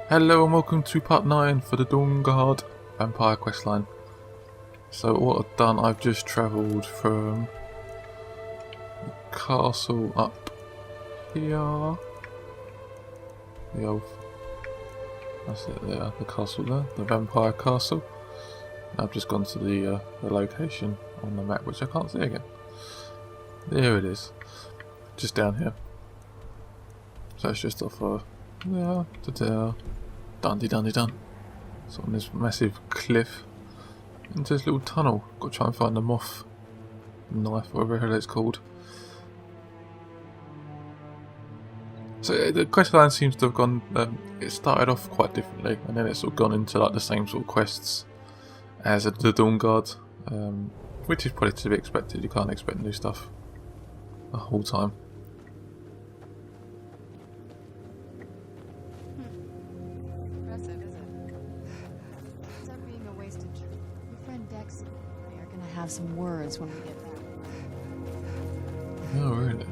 Hello and welcome to part 9 for the Dawnguard Vampire questline. So what I've done, I've just travelled from the castle up here. The old... that's it there, the castle there, the vampire castle. And I've just gone to the location on the map, which I can't see again. There it is. Just down here. So it's just off there, dun-de-dun-de-dun. So on this massive cliff into this little tunnel. Got to try and find the moth knife, whatever the hell it's called. So the questline seems to have gone, it started off quite differently and then it's sort of gone into like the same sort of quests as the Dawnguard, which is probably to be expected. You can't expect new stuff the whole time. Impressive, is it? Ends up being a wasted trip. Your friend Dex and I are gonna have some words when we get back. Oh, really?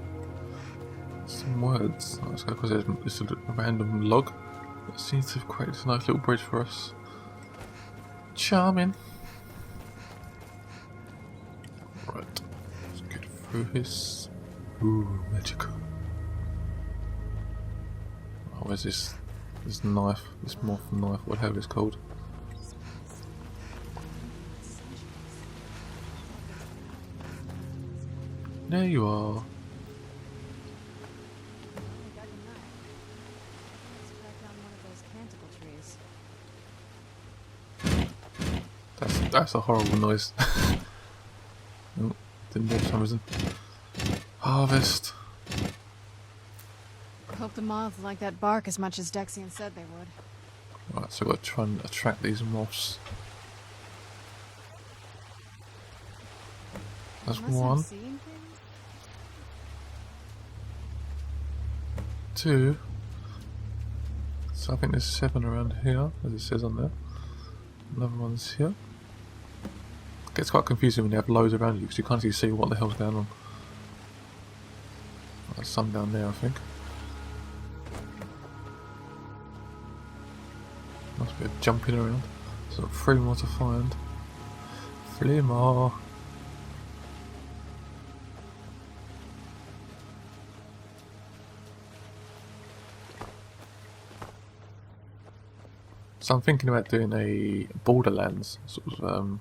Some words. Oh, that's because there's just a random log that seems to have created a nice little bridge for us. Charming. Right. Let's get through this. Ooh, magical. Oh, where's this knife? This moth knife, whatever it's called. There you are. That's a horrible noise. Oh, didn't do it for some reason. Harvest. Hope the moths like that bark as much as Dexian said they would. Right, so we've got to try and attract these moths. That's Unless I'm one. seeing things? 2. So I think there's 7 around here, as it says on there. Another one's here. It gets quite confusing when you have loads around you because you can't actually see what the hell's going on. There's some down there, I think. Must be a jumping around. So 3 more to find. 3 more. So I'm thinking about doing a Borderlands sort of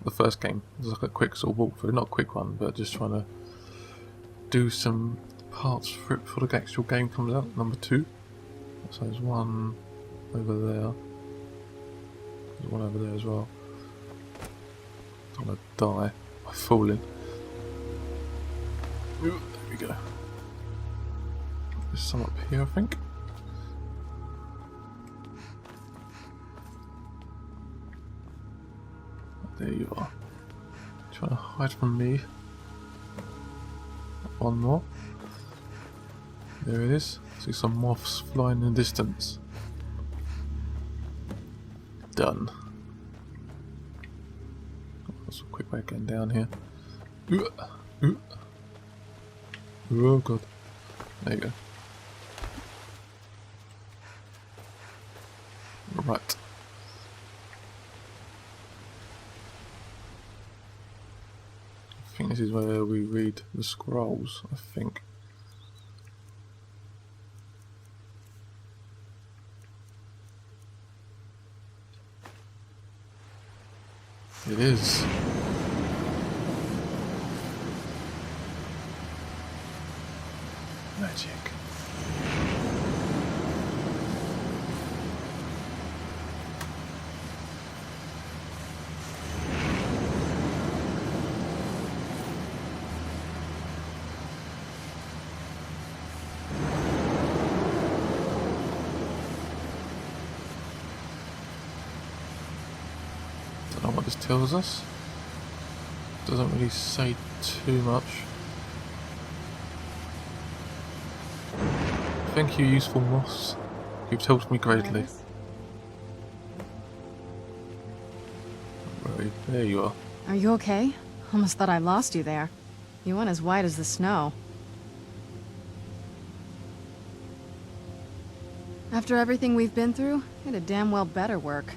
the first game. It's like a quick sort of walkthrough, not a quick one, but just trying to do some parts for it before the actual game comes out. Number 2. So there's one over there. There's one over there as well. I'm gonna die by falling. Ooh, there we go. There's some up here, I think. There you are. Trying to hide from me. One more. There it is. See some moths flying in the distance. Done. That's a quick way of getting down here. Oh god. There you go. Right. I think this is where we read the scrolls, I think. It is. Magic. Don't know what this tells us. Doesn't really say too much. Thank you, useful moths. You've helped me greatly. Right, there you are. Are you okay? Almost thought I lost you there. You went as white as the snow. After everything we've been through, it'd damn well better work.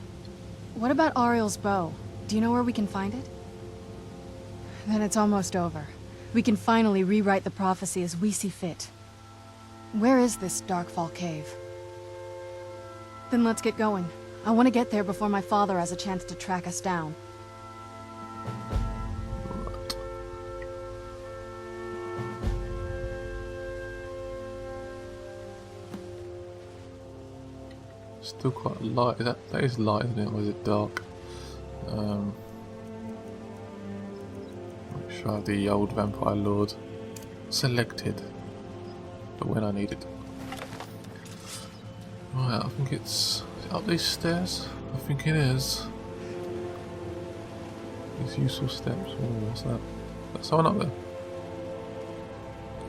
What about Ariel's bow? Do you know where we can find it? Then it's almost over. We can finally rewrite the prophecy as we see fit. Where is this Darkfall cave? Then let's get going. I want to get there before my father has a chance to track us down. Still quite light. That is light, isn't it? Or is it dark? Make sure I have the old vampire lord selected, but when I need it. Right, I think it's up these stairs. I think it is. These useful steps. Oh, what's that? That's someone up there.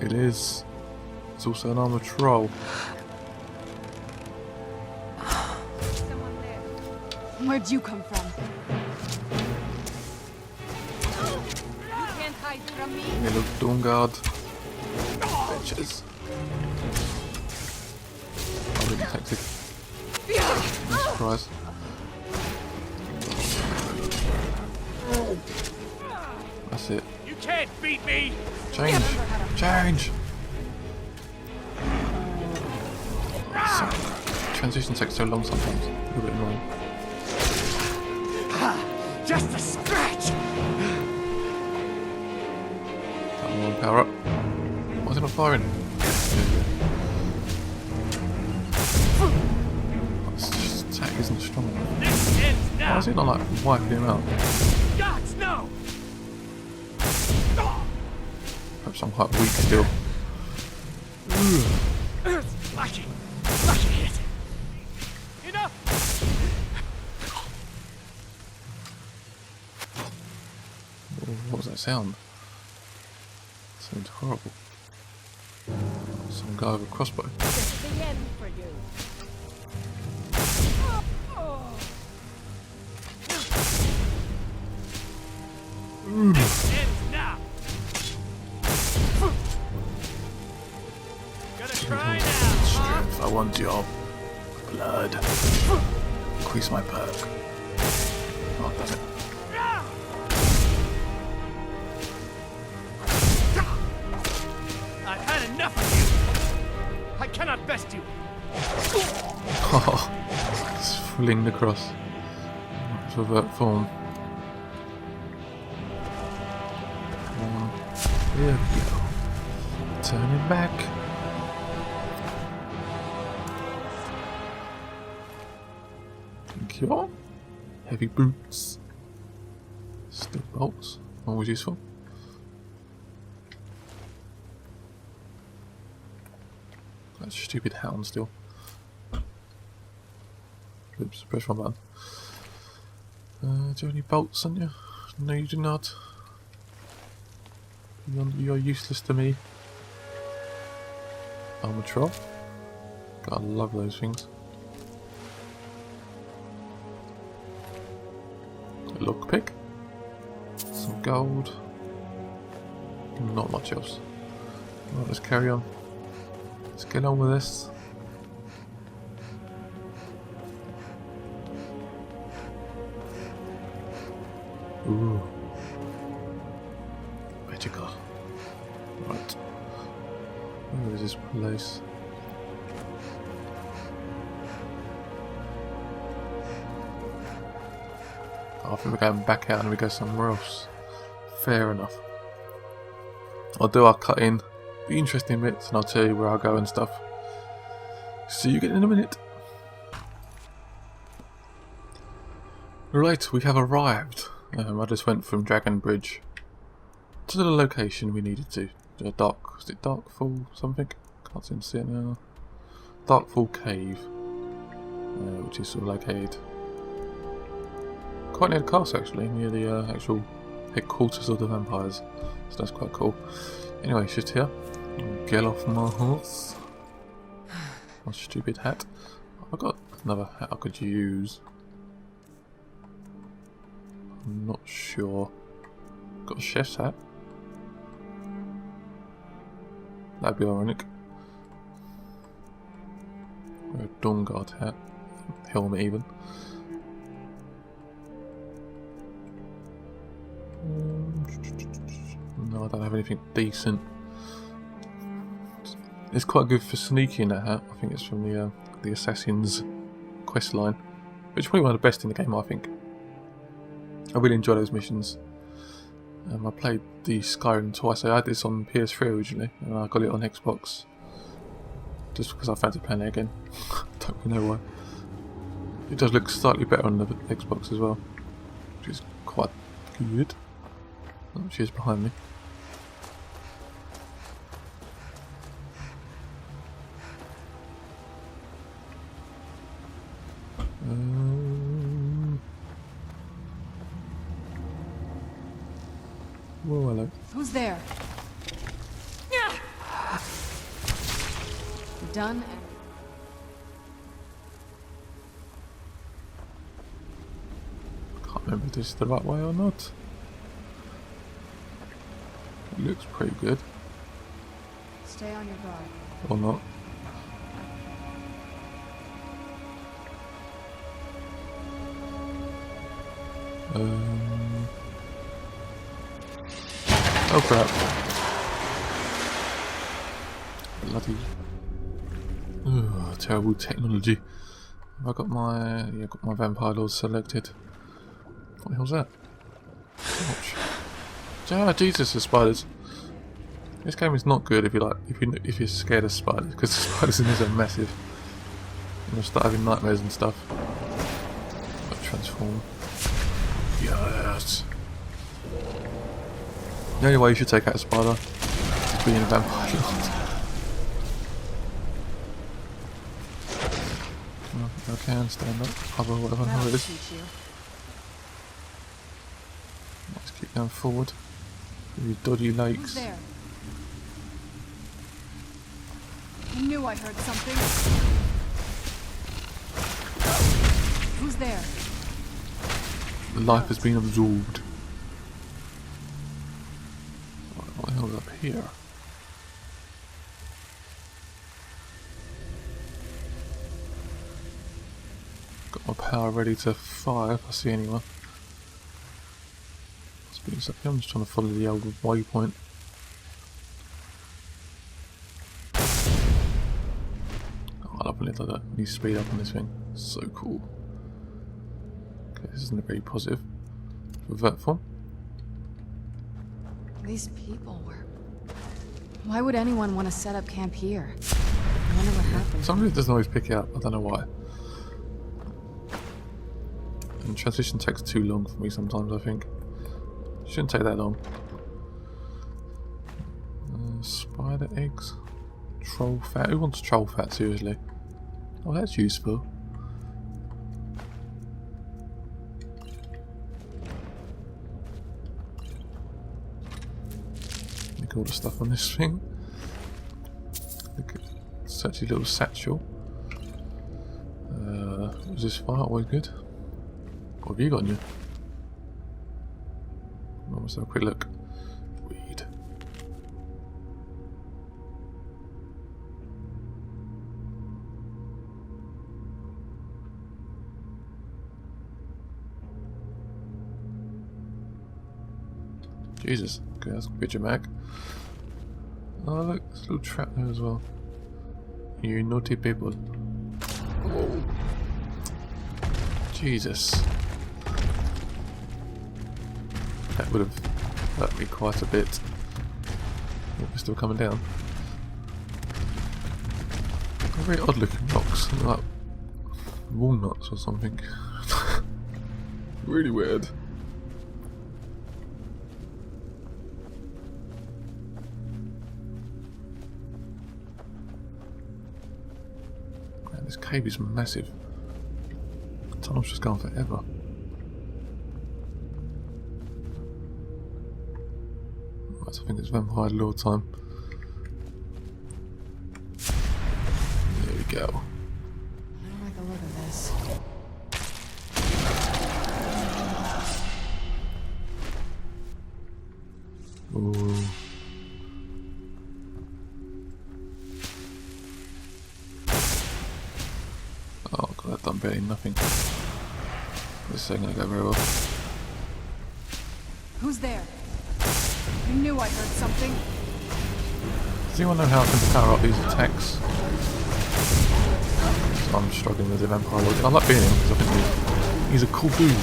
It is. It's also an armored troll. Where'd you come from? You can't hide from me. Hey, look, Dawnguard. Bitches. I'll be detected. No surprise. That's it. You can't beat me! Change! Change! Transition takes so long sometimes. A little bit annoying. Just a scratch! That one power up. Why is it not firing? This attack isn't strong enough. This ends Why now! is it not like wiping him out? Gods, no! Perhaps I'm quite weak still. Lucky! Lucky hit! Enough! What was that sound? It sounds horrible. Some guy with a crossbow. It's the end for you. This ends now! Gonna try now, huh? Strength, I want your blood. Increase my perk. Oh, does it? I've had enough of you! I cannot best you! Oh, it's fling the cross. Revert form. Come on. There we go. Turn it back. Thank you. Heavy boots. Still bolts. Always useful. That stupid hound still. Oops, press one button. Do you have any bolts on you? No, you do not. You're useless to me. Armor troll. God, I love those things. A lockpick. Some gold. Not much else. Right, let's carry on. Let's get on with this. Ooh. Magical. Right. Where is this place? Oh, I think we're going back out and we go somewhere else. Fair enough. I'll do our cut in, the interesting bits, and I'll tell you where I'll go and stuff. See you again in a minute. Right, we have arrived. I just went from Dragon Bridge to the location we needed to. Was it Darkfall something? Can't seem to see it now. Darkfall Cave, which is sort of located quite near the castle actually, near the actual headquarters of the vampires. So that's quite cool. Anyway, it's just here. Get off my horse. My stupid hat. I've got another hat I could use. I'm not sure. Got a chef's hat. That'd be ironic. Or a Dawnguard hat. Helmet even. No, I don't have anything decent. It's quite good for sneaking, that hat. I think it's from the Assassin's quest line, which is probably one of the best in the game, I think. I really enjoy those missions. I played the Skyrim twice. I had this on PS3 originally, and I got it on Xbox just because I fancied playing it again. Don't really know why. It does look slightly better on the Xbox as well, which is quite good. Oh, she is behind me. Whoa, hello. Who's there? You done? Can't remember if this is the right way or not. It looks pretty good. Stay on your guard. Or not. Oh crap. Bloody terrible technology. Have I got my got my vampire lord selected? What the hell's that? Ouch. Ah, Jesus, the spiders. This game is not good if you're scared of spiders, because the spiders in this are massive. You'll start having nightmares and stuff. Like transform. Yes. The only way you should take out a spider is being a vampire lord. I can stand up, cover, whatever the hell it is. Let's keep going forward. These dodgy lakes. Who's there? I knew I heard something. Who's there? Life has been absorbed. What the hell is up here? Got my power ready to fire if I see anyone. Must be something. I'm just trying to follow the old waypoint. Oh, I love when it's like that. When you speed up on this thing. So cool. Okay, this isn't very positive. Revert form. These people were... Why would anyone want to set up camp here? I wonder what happened. Somebody doesn't always pick it up. I don't know why. And transition takes too long for me sometimes, I think. Shouldn't take that long. Spider eggs. Troll fat. Who wants troll fat, seriously? Oh, that's useful. Look at all the stuff on this thing. Look at such a little satchel. Was this fire always good? What have you got on you? Let's have a quick look. Weed. Jesus. Okay, that's a picture mag. Oh look, there's a little trap there as well. You naughty people. Whoa. Jesus. That would have hurt me quite a bit. Oh, we're still coming down. They're very odd looking rocks, like walnuts or something. Really weird. Man, this cave is massive. Time's just gone forever. Right, I think it's Vampire Lord time. There we go. I don't like the look of this. Ooh. got barely nothing. This ain't gonna go very well. Who's there? I knew I heard something. Does anyone know how I can power up these attacks? So I'm struggling with the vampire lord. I like being him because I think he's a cool dude.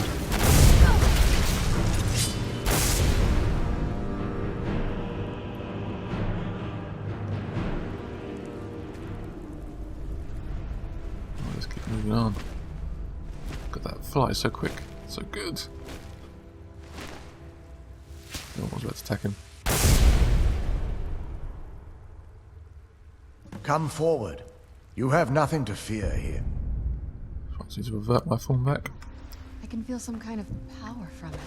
Let's keep moving on. Look at that fly, so quick, so good. No one's about to attack him. Come forward. You have nothing to fear here. So I need to revert my form back. I can feel some kind of power from it.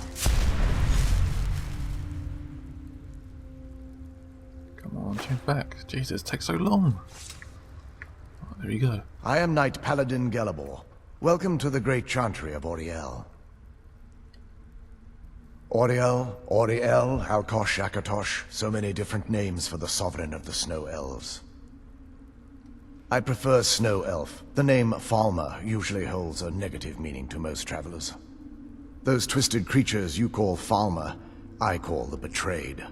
Come on, change back. Jesus, it takes so long. Oh, there you go. I am Knight Paladin Gelebor. Welcome to the great chantry of Auriel. Auriel, Alkosh, Akatosh, so many different names for the sovereign of the Snow Elves. I prefer Snow Elf. The name Falmer usually holds a negative meaning to most travelers. Those twisted creatures you call Falmer, I call the Betrayed.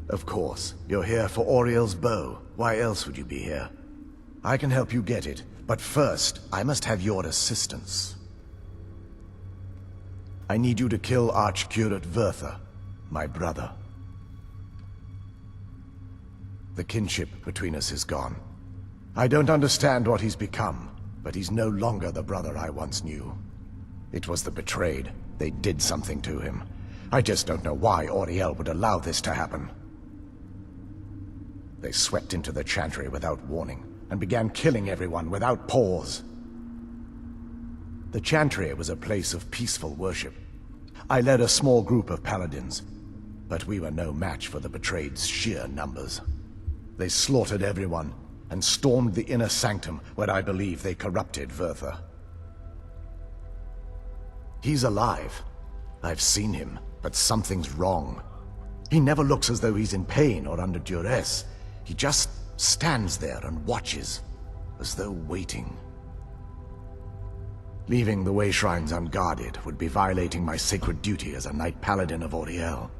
Of course, you're here for Auriel's bow. Why else would you be here? I can help you get it, but first, I must have your assistance. I need you to kill Archcurate Vertha, my brother. The kinship between us is gone. I don't understand what he's become, but he's no longer the brother I once knew. It was the Betrayed. They did something to him. I just don't know why Auriel would allow this to happen. They swept into the chantry without warning, and began killing everyone without pause. The chantry was a place of peaceful worship. I led a small group of paladins, but we were no match for the Betrayed's sheer numbers. They slaughtered everyone, and stormed the inner sanctum where I believe they corrupted Vertha. He's alive. I've seen him, but something's wrong. He never looks as though he's in pain or under duress. He just stands there and watches, as though waiting. Leaving the way shrines unguarded would be violating my sacred duty as a Knight Paladin of Auriel,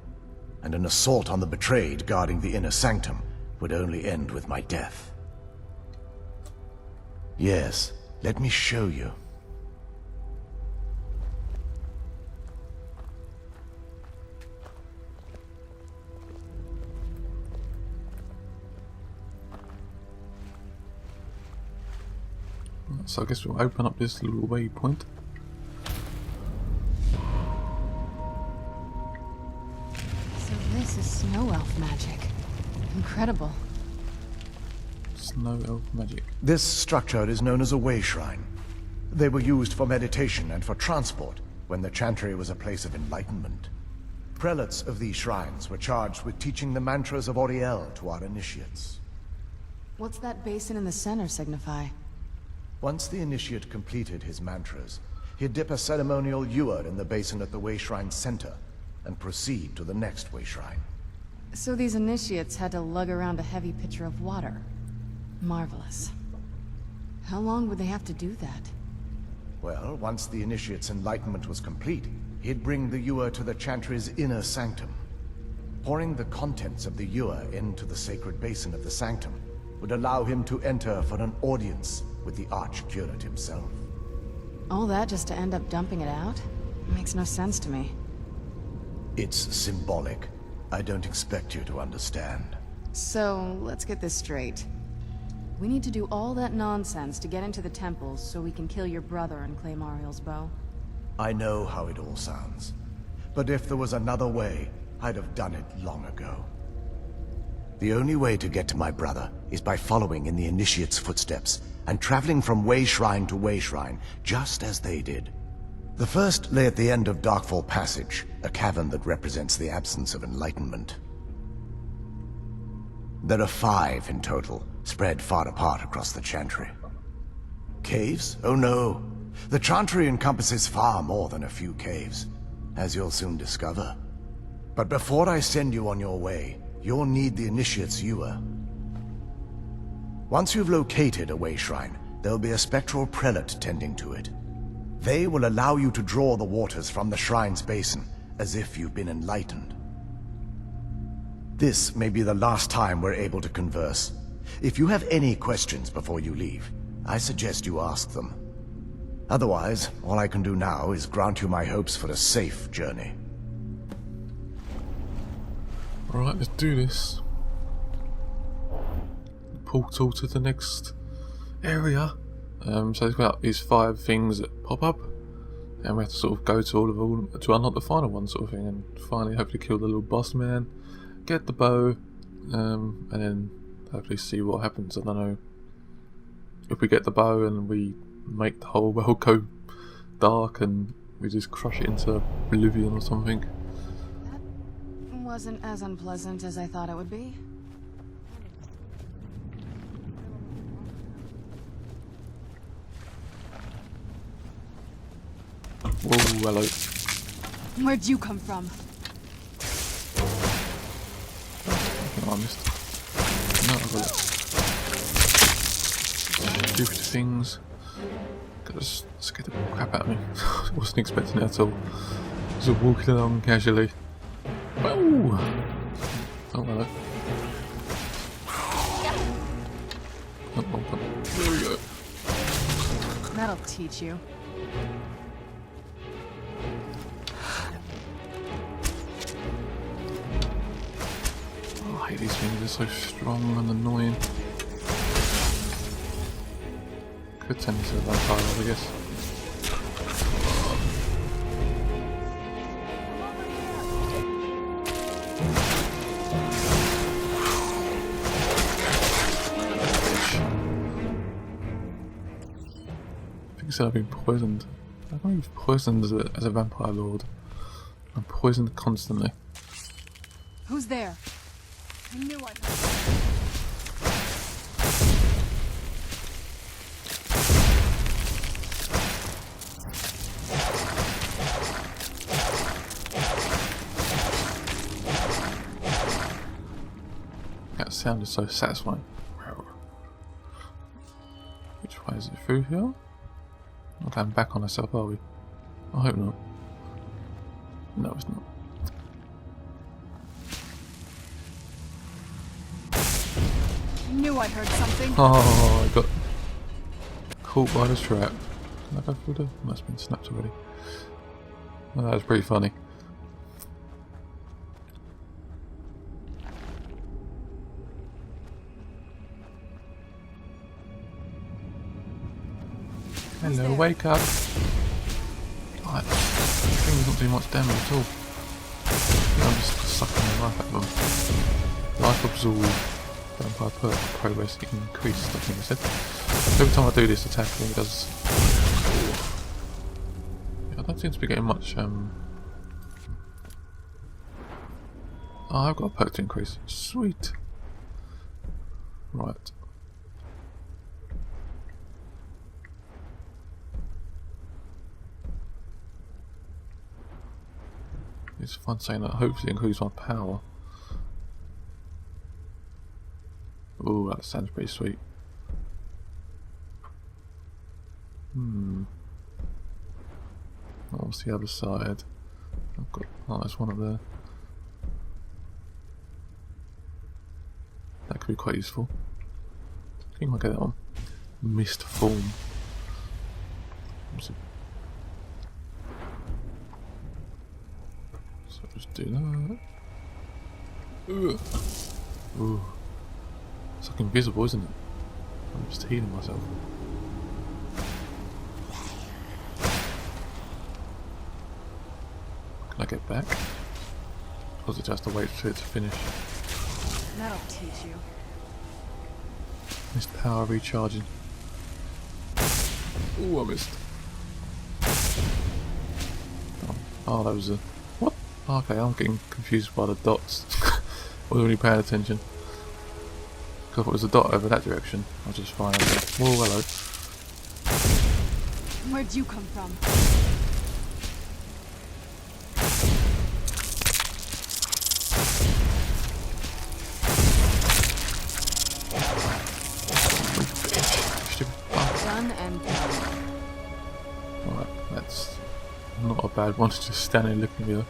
and an assault on the Betrayed guarding the inner sanctum would only end with my death. Yes, let me show you. So I guess we'll open up this little waypoint. So this is snow elf magic. Incredible. Snow elf magic. This structure is known as a way shrine. They were used for meditation and for transport when the chantry was a place of enlightenment. Prelates of these shrines were charged with teaching the mantras of Auriel to our initiates. What's that basin in the center signify? Once the initiate completed his mantras, he'd dip a ceremonial ewer in the basin at the way shrine's center and proceed to the next way shrine. So these initiates had to lug around a heavy pitcher of water. Marvelous. How long would they have to do that? Well, once the initiate's enlightenment was complete, he'd bring the ewer to the chantry's inner sanctum. Pouring the contents of the ewer into the sacred basin of the sanctum would allow him to enter for an audience with the Archcurate himself. All that just to end up dumping it out? Makes no sense to me. It's symbolic. I don't expect you to understand. So, let's get this straight. We need to do all that nonsense to get into the temples so we can kill your brother and claim Ariel's bow? I know how it all sounds. But if there was another way, I'd have done it long ago. The only way to get to my brother is by following in the Initiate's footsteps and traveling from way shrine to way shrine, just as they did. The first lay at the end of Darkfall Passage, a cavern that represents the absence of enlightenment. There are 5 in total, spread far apart across the Chantry. Caves? Oh no. The Chantry encompasses far more than a few caves, as you'll soon discover. But before I send you on your way, you'll need the Initiate's ewer. Once you've located a way shrine, there'll be a spectral prelate tending to it. They will allow you to draw the waters from the shrine's basin, as if you've been enlightened. This may be the last time we're able to converse. If you have any questions before you leave, I suggest you ask them. Otherwise, all I can do now is grant you my hopes for a safe journey. Alright, let's do this. Portal to the next area. So there's got these 5 things that pop up, and we have to sort of go to all of them to unlock the final one, sort of thing, and finally hopefully kill the little boss man, get the bow, and then hopefully see what happens. I don't know if we get the bow and we make the whole world go dark and we just crush it into oblivion or something. That wasn't as unpleasant as I thought it would be. Whoa, hello. Where'd you come from? I think I missed. No, I've got it. Stupid things. Just scared the crap out of me. I wasn't expecting it at all. Just walking along casually. Whoa! Oh, hello. There we go. That'll teach you. Oh, I hate these things, they're so strong and annoying. Could turn into a vampire, I guess. I think he said I've been poisoned. I can't be poisoned as a vampire lord. I'm poisoned constantly. Who's there? I knew I That sound is so satisfying. Which way is it through here? Not going back on ourselves, are we? I hope not. No, it's not. I knew I heard something. Oh, I got caught by the trap. Can I go through the... That's been snapped already. Oh, that was pretty funny. Hello, wake up. Oh, that thing's not doing much damage at all. I'm just sucking the life out of them. Life absorb. Vampire progress increased, I think I said. Every time I do this attack, it does. Yeah, I don't seem to be getting much. Oh, I've got a perk to increase. Sweet. Right. It's fun saying that hopefully increase my power. Oh, that sounds pretty sweet. What's the other side? I've got. Oh, there's one up there. That could be quite useful. I think I'll get that one. Mist form. So just do that. Ugh. Ooh. It's like invisible, isn't it? I'm just healing myself. Can I get back? Or is it just to wait for it to finish? That'll teach you. This power recharging. Ooh, I missed. Oh, that was a... What? Okay, I'm getting confused by the dots. I wasn't really paying attention. I thought it was a dot over that direction. I was just fine. Whoa, hello. Where'd you come from? Stupid fuck. Done? That's not a bad one to just stand there looking at you.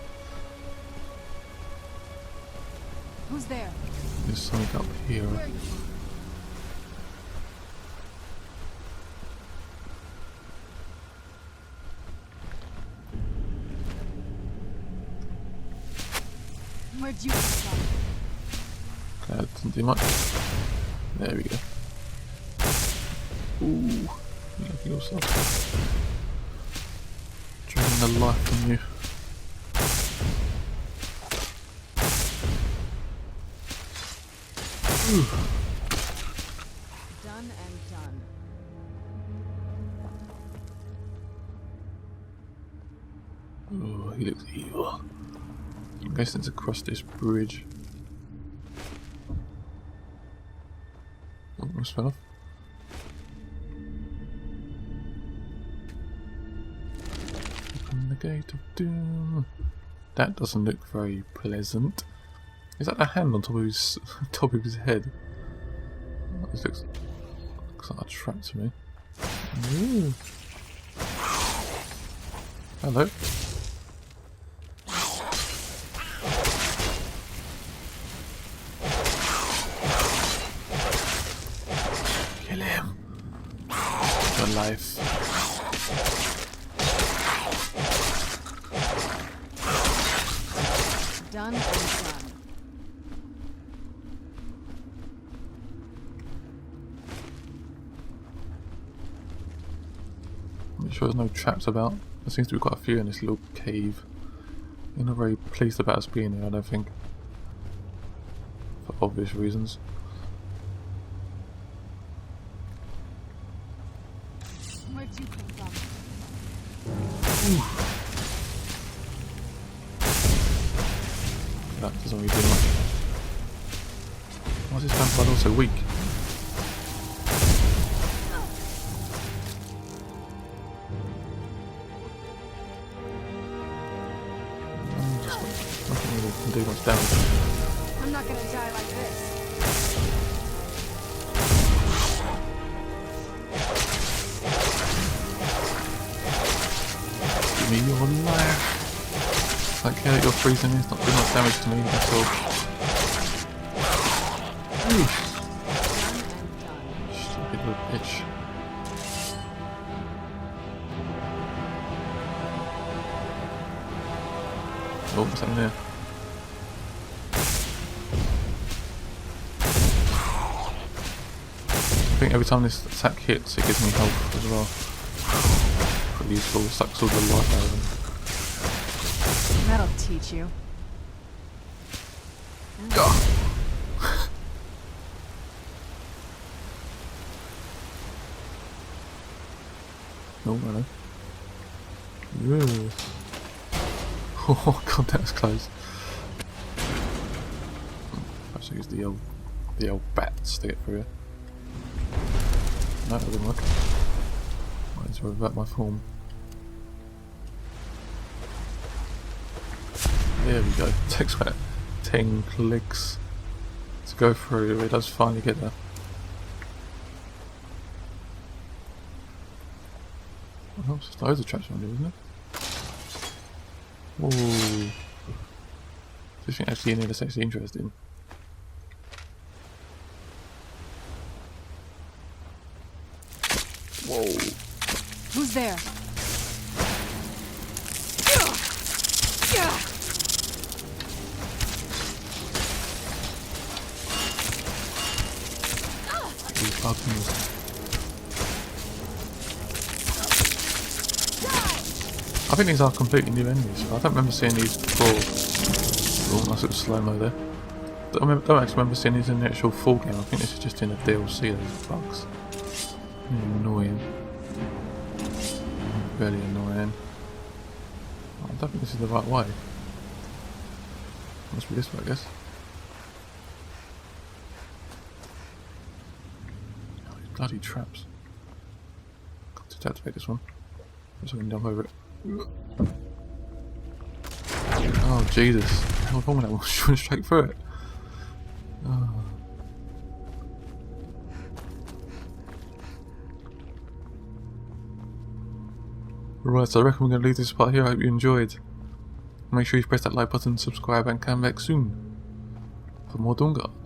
Who's there? There's something up here. Where are you? Where'd you come from? Okay, that doesn't do much. There we go. Ooh, look at yourself. Draining the life from you. Ooh. Done and done. Oh, he looks evil. I'm guessing it's across this bridge. Oh, I fell off. Open the gate of doom. That doesn't look very pleasant. Is that a hand on top of his head? Oh, this looks like a trap to me. Ooh. Hello. Kill him. Your life. Done and done. I'm sure there's no traps about. There seems to be quite a few in this little cave. You're not very pleased about us being here, I don't think. For obvious reasons. Where'd you come from? That doesn't really do much. Why is this vampire also weak? Nothing really can do much damage. I'm not gonna die like this. Give me your life. I don't care that you're freezing me, it's not doing much damage to me, that's all. Oof. Stupid little bitch. Oh, what's happening there? I think every time this attack hits, it gives me health as well. Pretty useful, sucks all the life out of them. That'll teach you. No, no. Yeah. Oh god, that was close. Perhaps I use the old bats to get through it. No, that didn't work. I need to revert my form. There we go. It takes about 10 clicks to go through. It does finally get there. Oh, there's just loads of traps around here, isn't it? Ooh. This thing actually in here that's actually interesting. Whoa. Who's there? These buttons. I think these are completely new enemies. I don't remember seeing these before. Oh, nice little slow-mo there. Don't actually remember seeing these in the actual full game. I think this is just in a DLC, those bugs. Annoying. Very annoying. I don't think this is the right way. Must be this way, I guess. Oh, these bloody traps. Got to deactivate this one. So I can jump over it. Oh Jesus! How long was that one? Shooting straight through it. Oh. Right, so I reckon we're going to leave this part here. I hope you enjoyed. Make sure you press that like button, subscribe, and come back soon for more Dawnguard.